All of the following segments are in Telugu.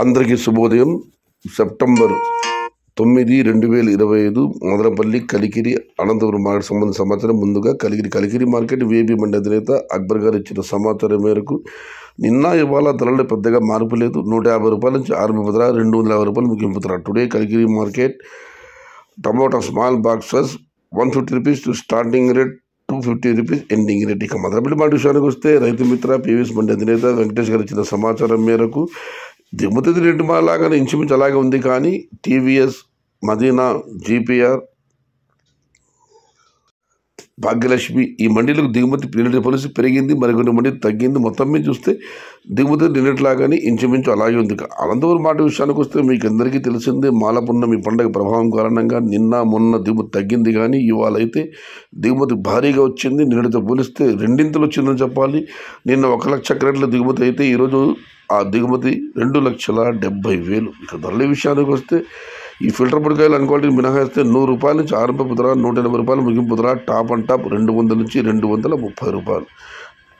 అందరికీ శుభోదయం. సెప్టెంబర్ 9, 2025 మదనపల్లి కలికిరి అనంతపురం మార్కెట్ సంబంధించిన సమాచారం. ముందుగా కలికిరి మార్కెట్ వేబీ మండి అధినేత అక్బర్ గారు ఇచ్చిన సమాచారం మేరకు నిన్న ఇవాళ ధరలు పెద్దగా మార్పు లేదు. 150 రూపాయల నుంచి ఆరంభింపుతున్నా, 250 రూపాయలు ముగింపుతున్నా. Today Kalikiri market tomato small boxes 150 rupees to starting rate, 250 rupees ending rate. ఇక మదనపల్లి మార్కెట్ విషయానికి వస్తే రైతు మిత్ర పీవీఎస్ మండి అధినేత వెంకటేష్ గారు ఇచ్చిన సమాచారం మేరకు దిగుమతి రేటు లాగానే ఇంచుమించు అలాగే ఉంది. కానీ టీవీఎస్, మదీనా, జీపీఆర్, భాగ్యలక్ష్మి ఈ మండీలకు దిగుమతి నిన్నటి పోలీసు పెరిగింది, మరికొన్ని మండి తగ్గింది. మొత్తం మీద చూస్తే దిగుమతి నిన్నట్లాగానే ఇంచుమించు అలాగే ఉంది. అనంతపురం మాట విషయానికి వస్తే మీకు అందరికీ తెలిసిందే, మాలపున్నమి పండుగ ప్రభావం కారణంగా నిన్న మొన్న దిగుమతి తగ్గింది. కానీ ఇవాళ అయితే దిగుమతి భారీగా వచ్చింది. నిన్నటితో పోలిస్తే రెండింతలు వచ్చిందని చెప్పాలి. నిన్న 1 లక్ష క్యారెట్ల దిగుమతి అయితే ఈరోజు ఆ దిగుమతి 2,70,000. ఇక ధరల విషయానికి వస్తే ఈ ఫిల్టర్ పొడికాయలు అన్క్వాలిటీ మినహాయిస్తే 100 రూపాయల నుంచి ఆరంభపు ధర, 180 రూపాయలు ముగింపు ధర, టాప్ అండ్ టాప్ 200 నుంచి 230 రూపాయలు.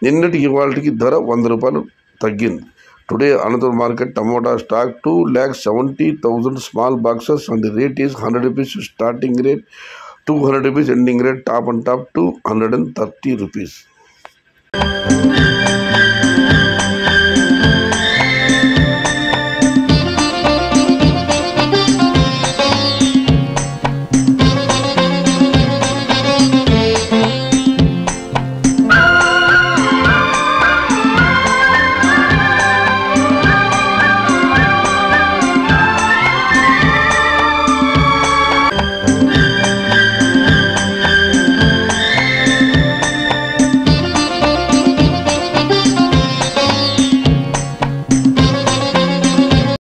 నిన్నటి ఇవాళకి ధర 100 రూపాయలు తగ్గింది. Today Anantapuram market tomato stock 2,70,000 small boxes and the rate is 100 rupees starting rate, 200 rupees ending rate, top and top 230 rupees.